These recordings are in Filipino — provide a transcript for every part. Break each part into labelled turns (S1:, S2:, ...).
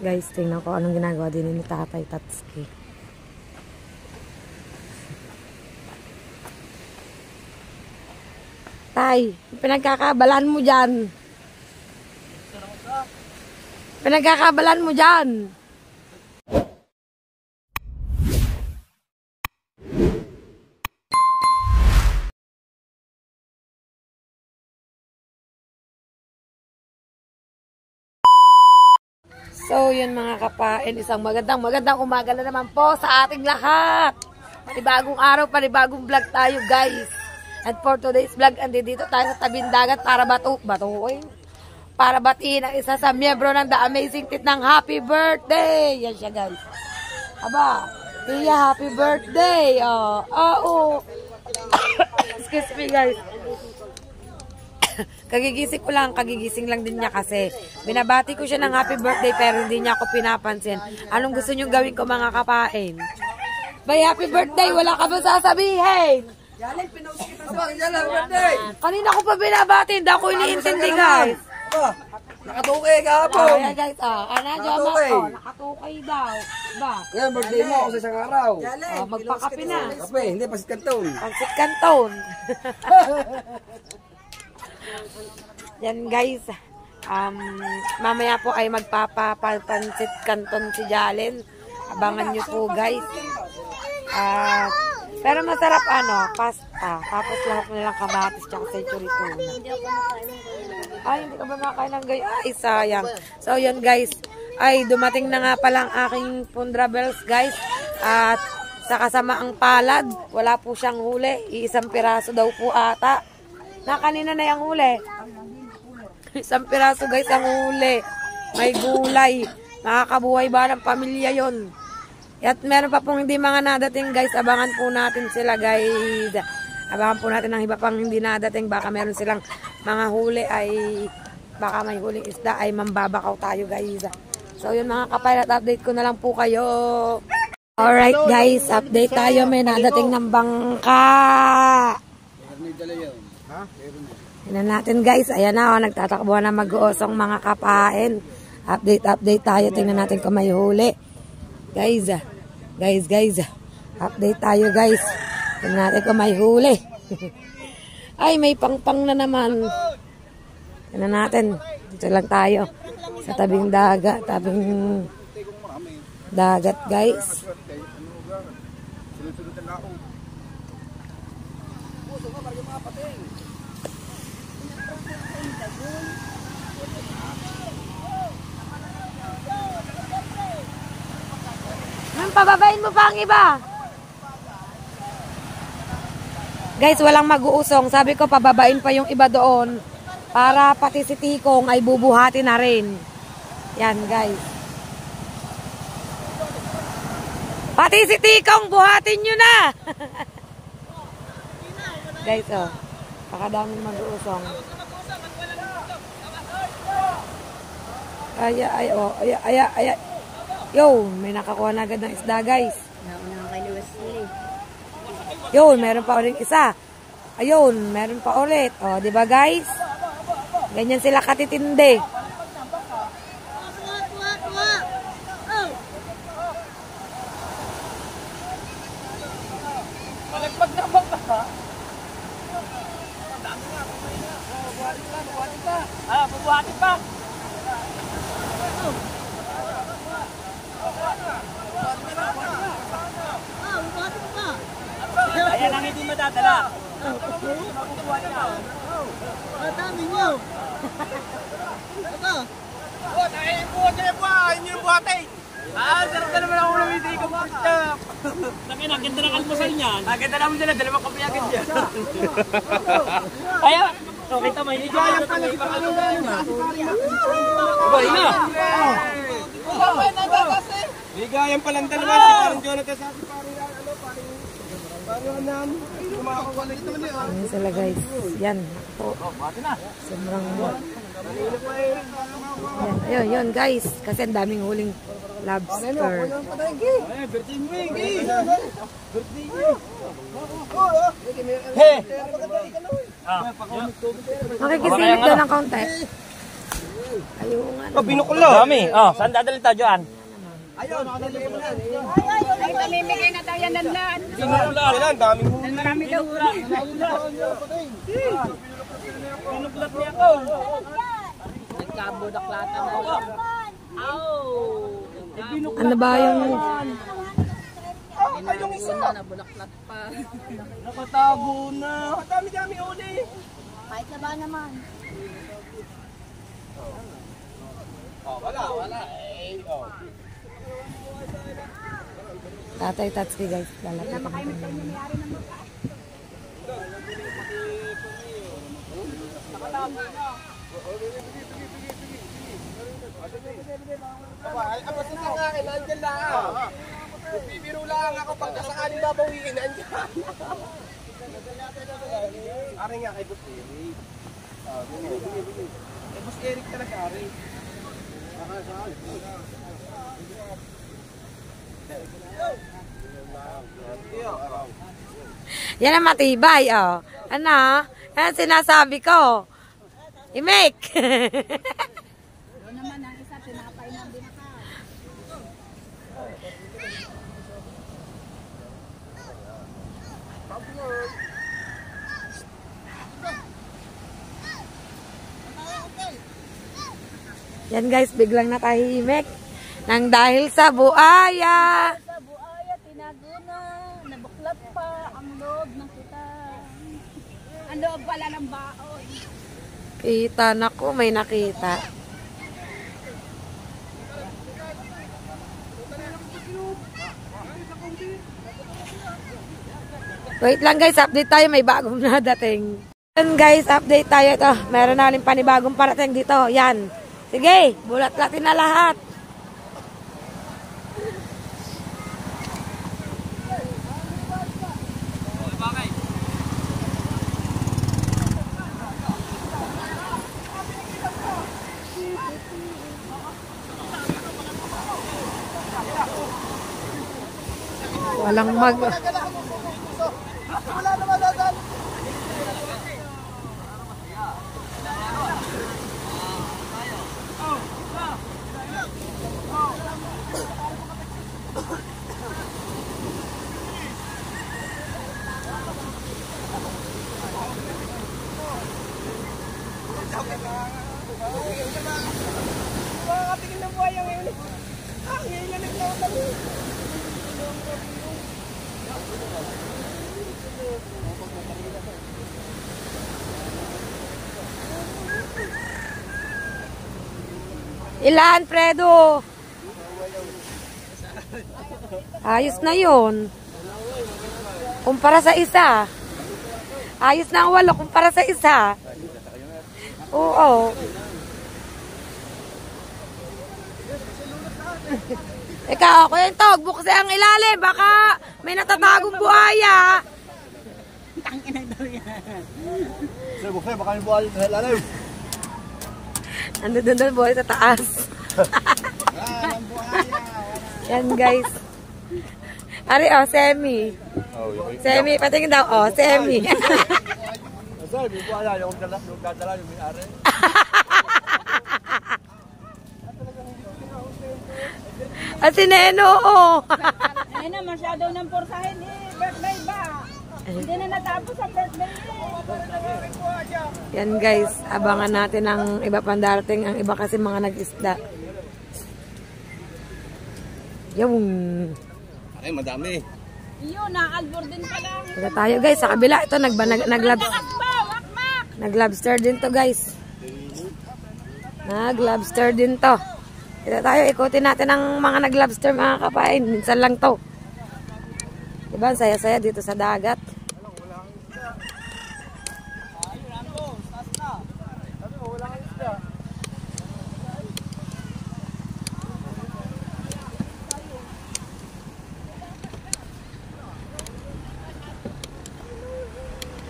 S1: Guys, tingnan ko anong ginagawa din ni Tatay Tatsuki. Tay, pinagkakabalan mo dyan. Pinagkakabalan mo dyan. So, yun mga kapain, isang magandang umaga na naman po sa ating lahat. Panibagong araw, panibagong vlog tayo guys. At for today's vlog, andito tayo sa tabing dagat para para batiin ang isa sa miyembro ng The Amazing Tit ng happy birthday. Yan siya guys. Aba, Tia, happy birthday. Oh. Excuse me guys. Kagigising lang din niya kasi binabati ko siya ng happy birthday pero hindi niya ako pinapansin. Anong gusto niyong gawin ko mga kapain? Bay, happy birthday! Wala ka ba sasabihin? Kanina ko pa binabati, hindi ako iniintindi guys.
S2: Nakatukay ka po.
S1: Ayan guys, nakatukoy daw. Ba?
S2: Yan, birthday mo ako sa isang araw.
S1: Magpakape na.
S2: Kape, hindi, pasit kanton.
S1: Pasit kanton. Yan guys, mamaya po ay magpapapansit kanton si Jalen. Abangan nyo po guys. Pero masarap pasta. Tapos lahat na lang kamatis tsaka century tuna. Ay, hindi ka ba makain ng gayo? Ay, sayang. So yun guys, ay dumating na nga palang aking Pundra Bells guys. At sa kasamaang palad, wala po siyang huli. Iisang piraso daw po ata. Na kanina na yung huli. Isang piraso guys ang huli. May gulay. Makakabuhay ba ng pamilya yon? At meron pa pong hindi mga nadating guys. Abangan po natin sila guys. Abangan po natin ang iba pang hindi nadating. Baka meron silang mga huli ay baka may huling isda ay mambabakaw tayo guys. So yun mga kapay, update ko na lang po kayo. Alright guys, update tayo. May nadating ng bangka. Tignan natin guys. Ayan na, nagtatakbo na mag-uosong mga kapain. Update tayo. Tingnan natin kung may huli. Guys. Update tayo guys. Tingnan natin kung may huli. Ay, may pangpang na naman. Tingnan natin. Dito lang tayo. Sa tabing dagat. Tabing dagat guys. Pababain mo pa ang iba. Guys, walang mag-uusong. Sabi ko pababain pa yung iba doon para pati si Tikong ay bubuhati na rin. Yan guys. Pati si Tikong buhatin nyo na. Guys, pakadaming mag-uusong. Ay. Yo, may nakakuha na agad ng isda, guys. Yo, meron pa ulit isa. Ayun, meron pa ulit. O, di ba, guys? Ganyan sila katitindi.
S2: Malagpag na ba ka? Bubuhatin pa. Ayan ang hindi madadala. Madami nyo. Ito. Hindi yung buhatin. Sarap na naman ako naman hindi ko mag-stop. Ganda ng almusal niyan. Ganda naman dyan. Dalawang kapayagan dyan. Kaya, kita may higayang pala si Panginoon. Higayang palang dalawa si Parang Jonathan sa si
S1: Ayan sila guys. Yan. Sobrang yun guys. Kasi ang daming huling lobster. Makikisilip doon ng kaunti. Ayun nga.
S2: Oh, binuklo. Dami. Oh, saan dadalhin tayo dyan? Ayun,
S3: Ay, pamimigay na tayo ng lan.
S2: binuklo. Ayun, daming huli.
S3: Marami daw.
S2: Binuklat niya ako.
S3: Nagkabudaklatan na.
S1: Ano ba yung...
S2: Yung isa.
S3: Nabulaklat pa.
S2: Nakatago na. Dami-dami uli.
S3: Kahit na ba naman?
S2: Oh, wala. Oh.
S1: Tatay Tatsuki guys. Lalapit natin.
S2: Apasin na nga akin, nandyan lang. Bibiro lang ako pagka sakaling babawiin, nandyan. Ari nga kay Boss Eric. Kay Boss Eric talaga, Ari.
S1: Yan ang matibay, oh. Ano? Yan sinasabi ko. I-make.
S3: Doon naman ang isa, tinapay ng binaka.
S1: Yan guys, biglang natahimik. Nang dahil sa buaya.
S3: Sa buaya, tinago na. Nabuklat pa ang loob ng kita. Ang loob pala ng baon.
S1: Kita, naku, may nakita. Wait lang guys, update tayo. May bagong nadating. Yan guys, update tayo. Ito, meron na rin panibagong parating dito. Yan. Sige, bulat-latin na lahat. Walang mag...
S2: Tingin ng buhay ang ngayon. Ngayon na naglawan kami.
S1: Ilan, Fredo? Ayos na yun. Kumpara sa isa. Ayos na ang 8 kumpara sa isa. Oo. Ikaw, Kuya Intog, buksan ang ilalim. Baka may natatagong buhaya.
S3: Tangina daw yan.
S2: Sir, buksan, baka may buhay sa lalim.
S1: Ando doon buhay sa taas. Yan guys. Ari, oh, semi. Semi, patingin daw, oh, semi.
S2: Sir, may buhay yung dadala yung may-ari.
S1: At si Neno, oh.
S3: Ayun na, masyado ng porsahin eh. Birthday ba? Hindi na natapos ang birthday eh.
S1: Yan guys, abangan natin ang iba pang darating. Ang iba kasi mga nag-isda. Yung...
S2: Ay, madami.
S3: Yun, na-albor din pala.
S1: Ito tayo guys, sa kabila. Ito,
S3: Lakas pa, wakmak!
S1: nag-lobster din to guys. Nag-lobster din to. Ito tayo, ikutin natin ang mga nag-lobster mga kapain. Minsan lang to. Diba, ang saya-saya dito sa dagat.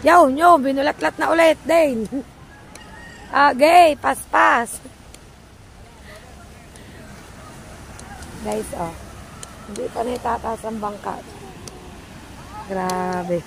S1: Yo, binulatlat na ulit din. Okay, pas-pas. Guys, oh. Hindi pa na itataas ang bangka. Grabe.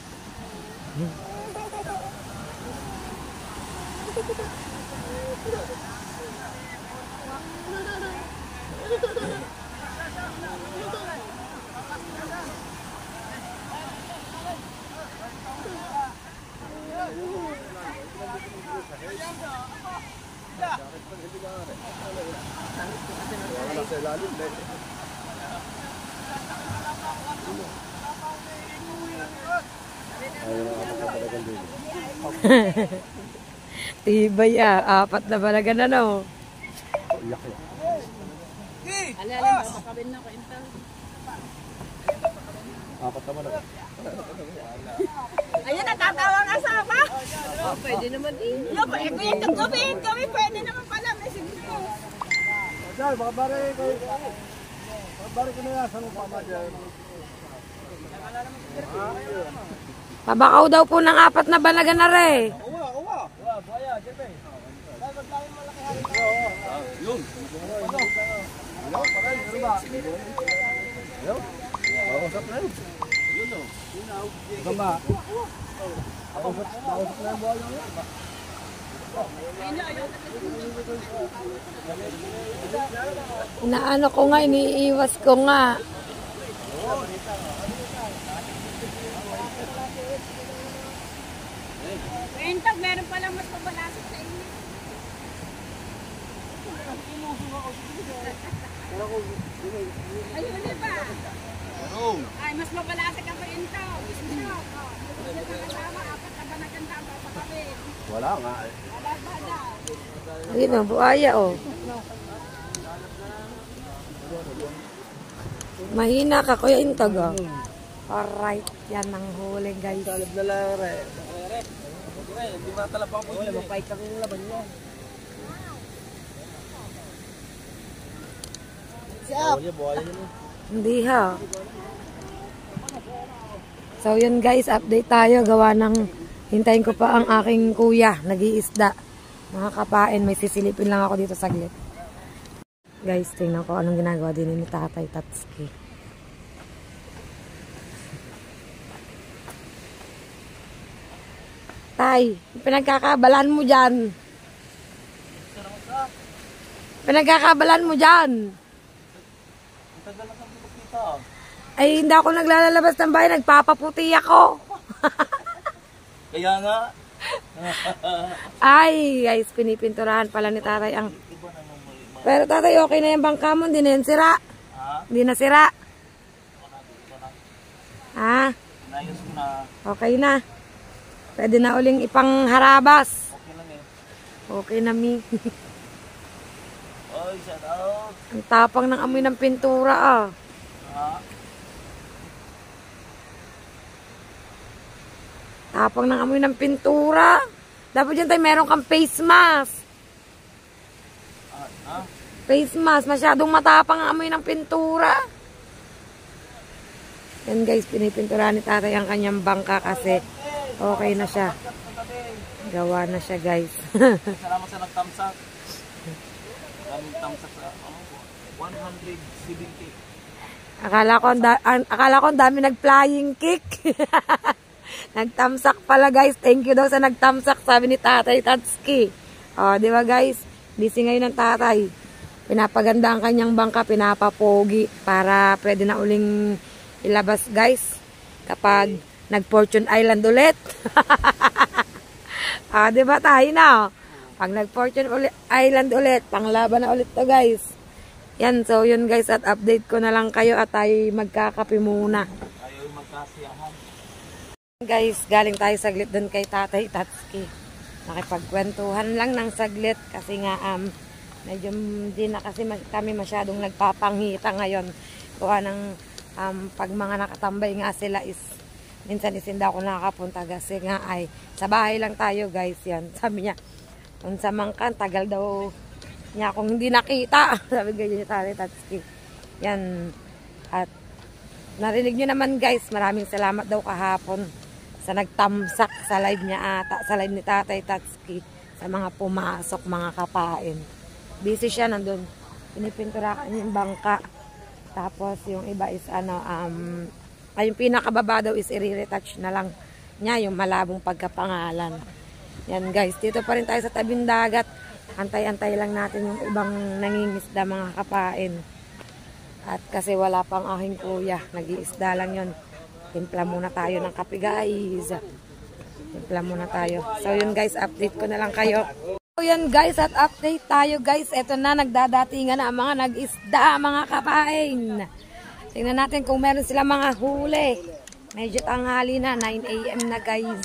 S1: Tibay ah. 4 na balagan na no.
S3: Ayun, natatawa ang asawa. Pwede naman din. Yo, pwede yung tugtugin kami. Pwede naman pala. May siguro.
S2: Dahil, bakabari ko na yan. Saan mo pa dyan?
S1: Pabakaw daw po ng 4 na balagan na re.
S2: Uwa. Buhaya, jepe. Dapat lang yung malaki hari. Yun. Kausap na yun. Yun o. Gamba. Kausap na yung buhaya yun.
S1: Inaano ko nga, iniiwas ko nga.
S3: Entag, meron pala mas mabalasok sa inyo. Ayun ba? Ay, mas mabalasok ang entag.
S2: Wala nga eh.
S1: Ayun o, buhaya o. Mahina ka, Kuya Intog o. Alright, yan ang huli guys.
S2: Salab na lang re. Hindi matalap ako. Wala, mapait kami yung laban niya. Siap!
S1: Hindi ha. So yun guys, update tayo. Gawa ng, hintayin ko pa ang aking kuya. Nag-iisda. Mga kapain, may sisilipin lang ako dito saglit. Guys, tingnan ko anong ginagawa din ni Tatay Tatsuki. Tay, pinagkakabalan mo dyan. Pinagkakabalan mo dyan. Ay, hindi ako naglalabas ng bahay. Nagpapaputi ako.
S2: Kaya nga.
S1: Ay, guys, pinipinturahan pala ni Tatay ang... Pero Tatay, okay na yung bangka mo. Hindi na yan sira. Hindi na sira. Ha?
S2: Inayos ko na.
S1: Okay na. Pwede na uling ipangharabas.
S2: Okay lang eh.
S1: Okay na, mi.
S2: Oy, shout out.
S1: Ang tapang ng amoy ng pintura, ah. Tapang ng amoy ng pintura. Dapat dyan tayo meron kang face mask. Face mask. Masyadong matapang ang amoy ng pintura. Yan guys, pinipintura ni Tatay ang kanyang bangka kasi okay na siya. Gawa na siya guys.
S2: Salamat sa nagtamsak. Nagtamsak sa 170.
S1: Akala ko ang dami nag-flying kick. Nagtamsak pala guys. Thank you daw sa nagtamsak, sabi ni Tatay Tatsuki. O, di ba guys? Busy ngayon ng Tatay. Pinapaganda ang kanyang bangka, pinapapogi para pwede na uling ilabas guys. Kapag nag-Fortune Island ulit. Di ba tayo na? Pag nag-Fortune Island ulit, panglaban na ulit to guys. Yan, so yun guys, at update ko na lang kayo at tayo magkakape muna.
S2: Ayaw magkasiyahan.
S1: Guys, galing tayo saglit dun kay Tatay Tatsuki. Nakipagkwentuhan lang ng saglit kasi nga medyo hindi na kasi kami masyadong nagpapanghita ngayon. Kuha ng pag mga nakatambay nga sila is minsan is hindi ako nakakapunta kasi nga ay sa bahay lang tayo guys. Yan, sabi niya kung sa mangkan tagal daw niya akong hindi nakita. Sabi ganyan ni Tatay Tatsuki. Yan, at narinig nyo naman guys, maraming salamat daw kahapon sa nagtamsak sa live niya ata, sa live ni Tatay Tatsuki, sa mga pumasok, mga kapain. Busy siya nandun, pinipinturakan yung bangka. Tapos yung iba is ay yung pinakababa daw is i-retouch na lang niya yung malabong pagkapangalan. Yan guys, dito pa rin tayo sa tabing dagat. Antay-antay lang natin yung ibang nangingisda, mga kapain. At kasi wala pang aking kuya, nag-iisda lang yun. Timpla muna tayo ng kape guys. Timpla muna tayo. So yun guys, update ko na lang kayo. So yan guys, at update tayo guys. Ito na, nagdadatingan na ang mga nag-isda, mga kapain. Tingnan natin kung meron sila mga huli. Medyo tanghali na, 9 AM na guys.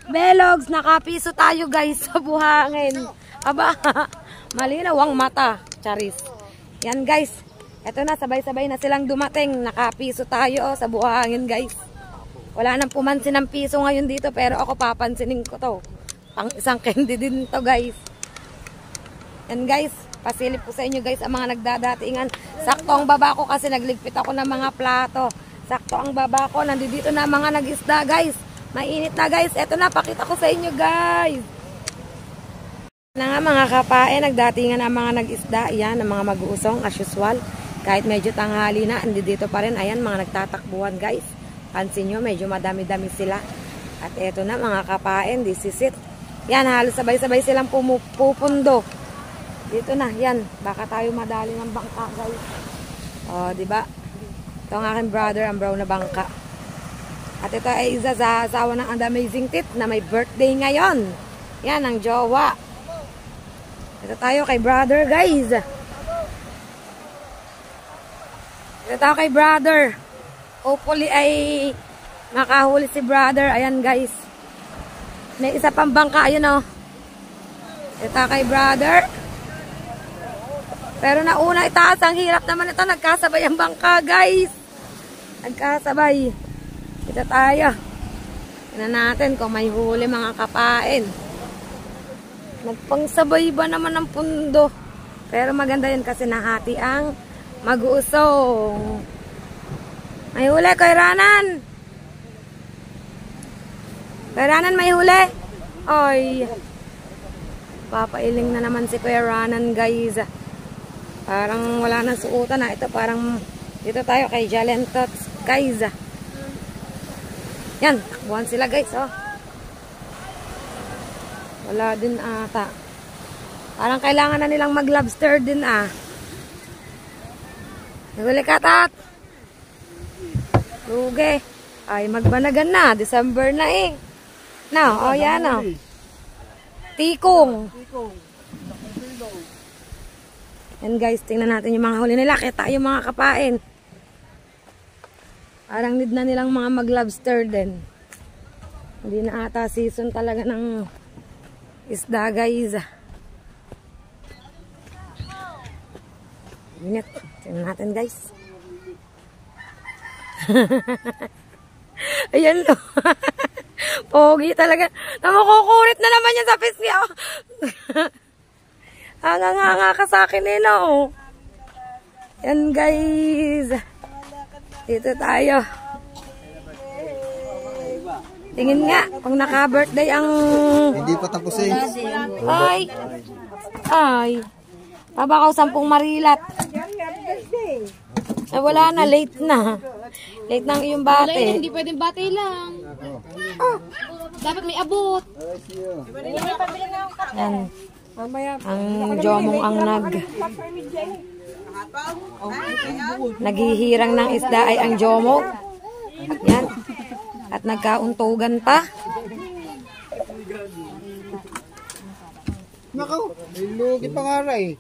S1: Belogs, nakapiso tayo guys sa buhangin. Aba, malinaw ang mata. Charis. Yan guys, ito na, sabay-sabay na silang dumating. Nakapiso tayo sa buhangin guys. Wala nang pumansin ng piso ngayon dito, pero ako papansinin ko to. Pang isang candy din to guys. Yan guys, pasilip ko sa inyo guys ang mga nagdadatingan. Sakto ang baba ko kasi nagligpit ako ng mga plato. Sakto ang baba ko, nandito na mga nag-isda guys. Mainit na guys, eto na, pakita ko sa inyo guys. Na nga mga kapae, nagdatingan ang mga nag-isda. Yan, ang mga mag-uusong as usual. Kahit medyo tanghali na, nandito pa rin. Ayan, mga nagtatakbuhan guys. Pansin nyo, medyo madami-dami sila. At eto na mga kapain, this is it. Yan, halos sabay-sabay silang pupundo. Dito na, yan. Baka tayo madali ng bangka, guys. O, diba? Ito ang aking brother, ang brown na bangka. At ito ay isa sa asawa ng And Amazing Tit na may birthday ngayon. Yan, ang jowa. Ito tayo kay brother, guys. Ito tayo kay brother. Hopefully ay makahuli si brother. Ayan guys. May isa pang bangka. Ayun o. Ito kay brother. Pero nauna itaas. Ang hirap naman ito. Nagkasabay ang bangka guys. Nagkasabay. Ito tayo. Tignan natin kung may huli mga kapain. Nagpangsabay ba naman ang pundo. Pero maganda yun kasi nahati ang mag-uusong. May huli, Kuya Ranan. Kuya Ranan, may huli. Oy. Papailing na naman si Kuya Ranan, guys. Parang wala nang suotan na. Ito parang, dito tayo kay Jalentots, guys. Yan, takbuhan sila, guys, oh. Wala din ata. Parang kailangan na nilang mag-lobster din, ah. Huli ka, Tat. Luge. Ay, magbanagan na. December na eh. No, oh yan o. Tikong. Yan guys, tingnan natin yung mga huli nila. Kita yung mga kapain. Parang need na nilang mga mag-lobster din. Hindi na ata season talaga ng isda guys. Init. Tingnan natin guys. Ayan o. Pogi talaga. Namukukurit na naman yan sa fish niya. Hanga-hanga ka sa akin eh no. Yan guys. Dito tayo. Tingin nga kung naka-birthday ang...
S4: Hindi pa tapos eh.
S1: Ay. Ay. Pabakaw 10 marilat. Ay, wala na, late na. Late na ang iyong bate.
S3: Hindi pwedeng bate lang. Dapat may abot.
S1: Yan. Ang jomong ang naghihirang ng isda ay ang jomo. Yan. At nagkauntugan pa.
S4: Nakaw, may lugi pa nga rin.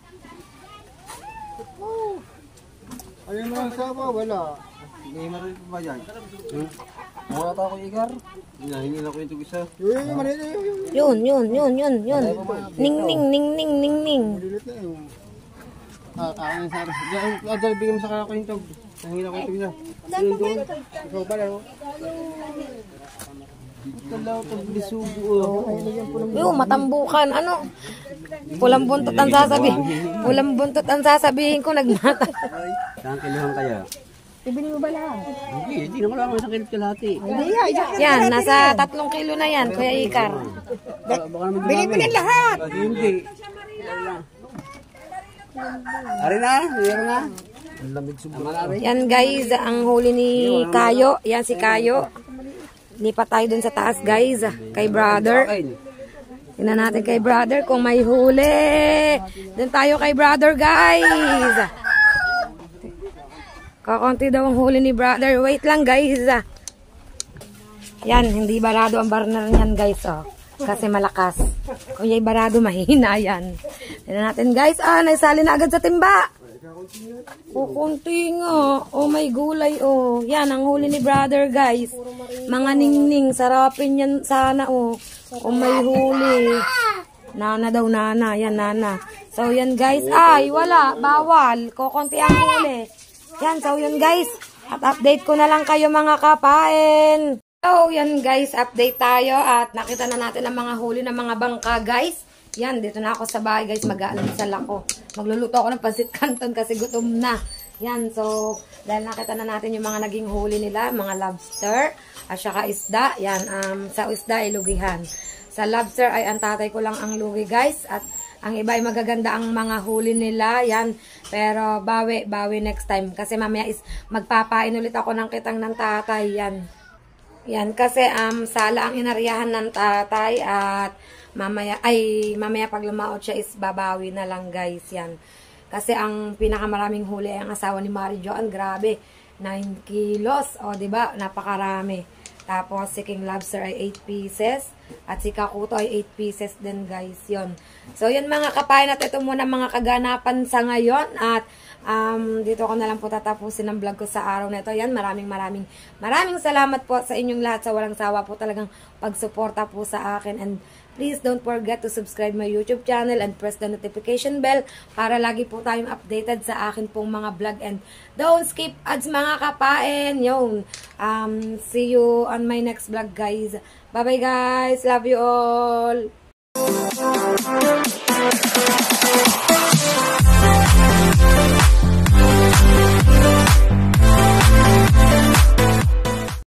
S4: Ayun naman sa pa, wala. Hindi marin pa ba dyan? Wala pa ako igar. Hinahingi lang ko yung tug-isa.
S1: Yun. Ning.
S4: Malilit na yun. Kakain sa aras. Diyan, bigyan mo sa kaya ko yung tug. Hinahingi lang ko yung tug-isa. Yun doon. Ikaw ba lang? Kalaw pag bisugo.
S1: Yung matambukan. Ano? Pulang buntot ang sasabihin. Pulang buntot ang sasabihin ko nagmata.
S2: Saan kiluhan kaya?
S3: Ibili mo ba lahat?
S2: Hindi naman lang isang kilot kalahati.
S1: Yan, nasa 3 kilo na yan, Kuya Ikar.
S3: Bili mo na lahat!
S2: Hindi. Ari na? Meron na?
S1: Yan guys, ang huli ni Kayo. Yan si Kayo. Lipat tayo dun sa taas guys, kay brother. Tingnan natin kay brother kung may huli. Dun tayo kay brother guys. Kakunti daw ang huli ni brother. Wait lang guys. Yan, hindi barado ang burner niyan guys. Oh. Kasi malakas. Kung yung barado, mahina yan. Tignan natin guys. Naisali na agad sa timba. Kukunti nga. Oh, may gulay oh. Yan, ang huli ni brother guys. Mga ningning. Sarapin yan sana oh. Kung may huli. Nana daw, nana. Yan, nana. So, yan guys. Ay, wala. Bawal. Kukunti ang huli. Yan, so yan guys. At update ko na lang kayo mga kapain. So, yan guys, update tayo at nakita na natin ang mga huli ng mga bangka guys. Yan, dito na ako sa bahay guys, mag-aalmusal ako. Magluluto ako ng pansit canton kasi gutom na. Yan, so, dahil nakita na natin yung mga naging huli nila, mga lobster, at saka isda. Yan, sa isda ay lugihan. Sa lobster ay ang tatay ko lang ang lugi guys, at ang iba ay magaganda ang mga huli nila. Yan. Pero bawi next time. Kasi mamaya is magpapain ulit ako ng kitang ng tatay. Yan. Yan. Kasi sala ang inariyahan ng tatay. At mamaya pag lumaot siya is babawi na lang guys. Yan. Kasi ang pinakamaraming huli ay ang asawa ni Mary Joan. Grabe. 9 kilos. O diba? Napakarami. Tapos si King Lobster ay 8 pieces. At si Kakuto ay 8 pieces din guys. Yon. So yun mga kapain, at ito muna mga kaganapan sa ngayon. At dito ko na lang po tatapusin ang vlog ko sa araw na ito. Yan, maraming salamat po sa inyong lahat, sa walang sawa po talagang pagsuporta po sa akin. And please don't forget to subscribe my YouTube channel and press the notification bell para lagi po tayong updated sa akin pong mga vlog. And don't skip ads mga kapain. Yun. See you on my next vlog guys. Bye-bye guys. Love you all.